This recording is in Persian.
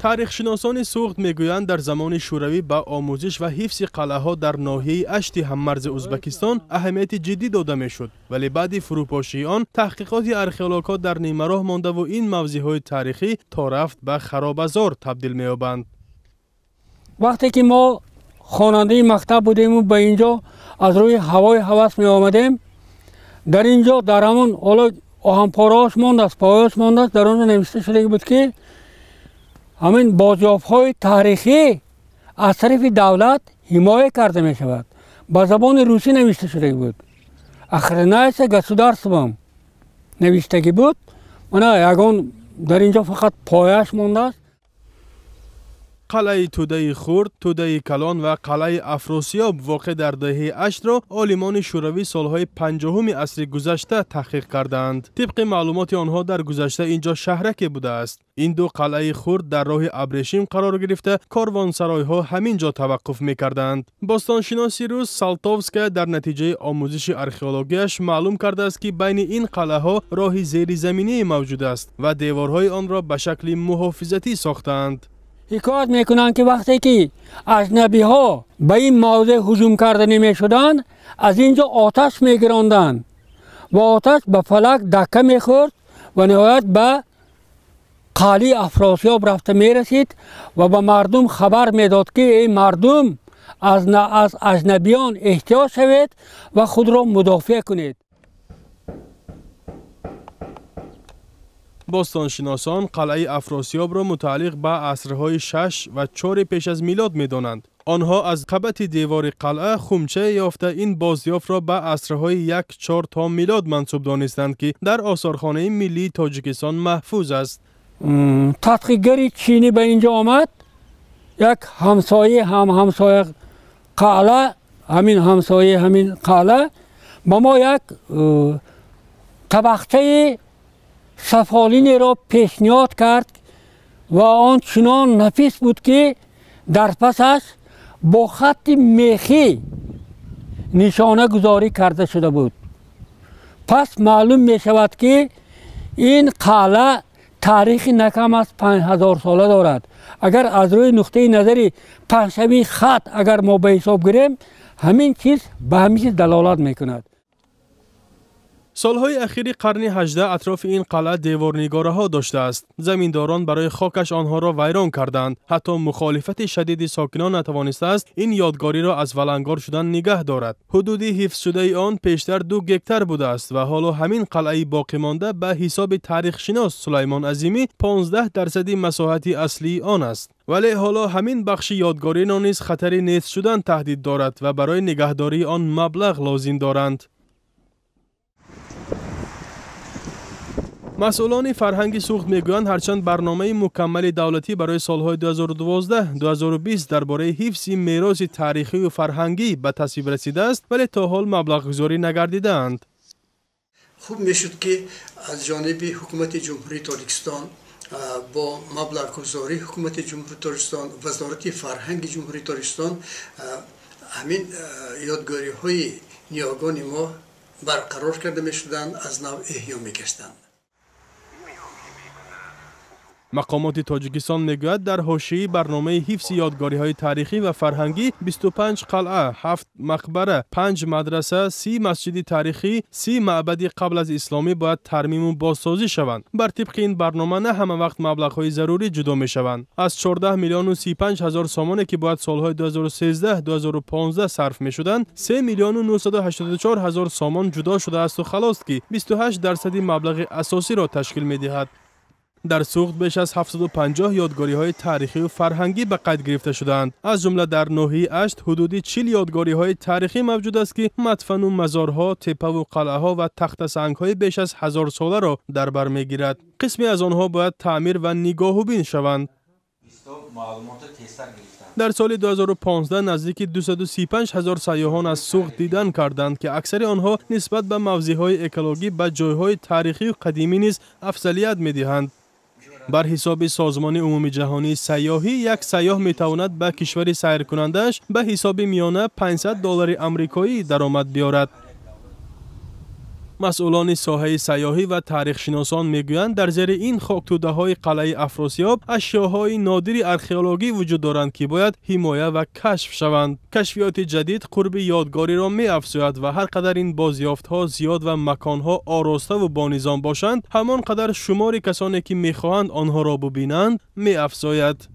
تاریخ شناسان سوخت میگویند در زمان شوروی با آموزش و حفظ قلعه ها در ناحیه اشتی هممرز ازبکستان اهمیت جدی داده میشد، ولی بعد فروپاشی آن تحقیقات ارکئولوژها در نیمه راه مانده و این موضع های تاریخی تا رفت به خرابزار تبدیل می‌یابند. وقتی که ما خواننده مکتب بودیم و به اینجا از روی هوای هوس می آمدیم، در اینجا در همون آهنپاره‌اش مانده است، پایه‌اش مانده است، در آنجا نوشته شده بود که همین بازیافت‌های تاریخی از طرف دولت حمایت کرده می شود. با زبان روسی نوشته شده بود. охраняется государством نوشتگی بود. من یگان در اینجا فقط پایه‌اش مانده است. قلعه توده خورد، توده کلان و قلعه افراسیاب واقع در دهه 8 را عالمان شوروی سالهای 50 عصر گذشته تحقیق کردند. طبق معلومات آنها در گذشته اینجا شهرک بوده است. این دو قلعه خورد در راه ابریشم قرار گرفته کاروانسرای‌ها همینجا توقف می‌کردند. باستانشناسی روس سالتوفسکی در نتیجه آموزش ارکئولوژیش معلوم کرده است که بین این قلعه‌ها راهی زیرزمینی موجود است و دیوارهای آن را به شکل محافظتی ساختند. حکایت میکنند که وقتی که اجنبی ها به این موضع هجوم کردنی میشدند، از اینجا آتش میگراندند و آتش به فلک دکه میخورد و نهایت به قلعه افراسیاب رفته میرسید و به مردم خبر میداد که این مردم از اجنبیان احتیاط شوید و خود را مدافع کنید. باستانشناسان قلعه افراسیاب را متعلق به عصرهای 6 و 4 پیش از میلاد می‌دانند. آنها از قبط دیوار قلعه خمچه یافته این بازیافت را به عصرهای 1-4 تا میلاد منسوب دانستند که در آثارخانه ملی تاجیکستان محفوظ است. تحقیقگری چینی به اینجا آمد، یک همسایه قلعه، همین قلعه با ما یک طبقه سفالین را پیشنهاد کرد و آن چنان نفیس بود که در پسش با خط میخی نشانه گذاری کرده شده بود. پس معلوم می شود که این قلعه تاریخی نکم از 5000 ساله دارد. اگر از روی نقطه نظری پهشوی خط اگر ما به حساب گیریم، همین چیز به همین چیز دلالت میکند. سالهای اخیر قرن 18 اطراف این قلعه دیوارنگاره ها داشته است. زمینداران برای خاکش آنها را ویران کردند. حتی مخالفت شدید ساکنان نتوانسته است این یادگاری را از ولنگار شدن نگه دارد. حدود حفظ شده آن پیشتر 2 گکتر بوده است و حالا همین قلعه باقی مانده به حساب تاریخ شناس سلیمان عظیمی 15% مساحت اصلی آن است. ولی حالا همین بخش یادگاری نیز خطر نیست شدن تهدید دارد و برای نگهداری آن مبلغ لازم دارند. مسئولان فرهنگی سوخت میگویند هرچند برنامه مکمل دولتی برای سالهای 2012-2020 درباره حفظ میراث تاریخی و فرهنگی به تصویب رسیده است، ولی تا حال مبلغ گذاری نگردیدند. خوب میشد که از جانب حکومت جمهوری تاجیکستان با مبلغ گذاری حکومت جمهوری تاجیکستان، وزارت فرهنگ جمهوری تاجیکستان همین یادگاری های نیاگان ما برقرار کرده میشدند، از نو احیا میگشتند. مقامات تاجیکستان میگوید در حاشیه برنامه حفظ یادگاری های تاریخی و فرهنگی 25 قلعه، 7 مقبره، 5 مدرسه، 30 مسجد تاریخی، 30 معبد قبل از اسلامی باید ترمیم و بازسازی شوند. بر طبق این برنامه نه همه وقت مبلغ های ضروری جدا می شوند. از 14 میلیون و 35 هزار سامانی که باید سالهای 2013-2015 صرف می شدند، 3 میلیون و 984 هزار سامان جدا شده است و خلاص که 28% مبلغ اساسی را تشکیل می دهد. در سوخت بیش از 750 یادگاری های تاریخی و فرهنگی به قید گرفته شدند. از جمله در ناحیه اشت حدود 40 یادگاری های تاریخی موجود است که مدفن و مزارها، تپه و قلعه ها و تخت سنگ های بیش از 1000 ساله را در بر میگیرد. قسمی از آنها باید تعمیر و نگاه و بین شوند. در سال 2015 نزدیک 235 هزار سیاحان از سوخت دیدن کردند که اکثر آنها نسبت به موضع‌های اکولوژی به جای‌های تاریخی و قدیمی نیز افضلیت می‌دهند. بر حساب سازمان عمومی جهانی سیاحی، یک سیاح می‌تواند به کشور سیر کنندش به حساب میانه $500 آمریکایی درآمد بیاورد. مسئولان ساحه سیاحی و تاریخ شناسان میگویند در زیر این خاکتوده‌های قلعه افراسیاب اشیاءهای نادر ارکئولوژی وجود دارند که باید حمایت و کشف شوند. کشفیات جدید قرب یادگاری را می‌افزاید و هر قدر این بازیافت‌ها زیاد و مکان‌ها آراسته و با نظام باشند، همان قدر شمار کسانی که می‌خواهند آنها را ببینند می‌افزاید.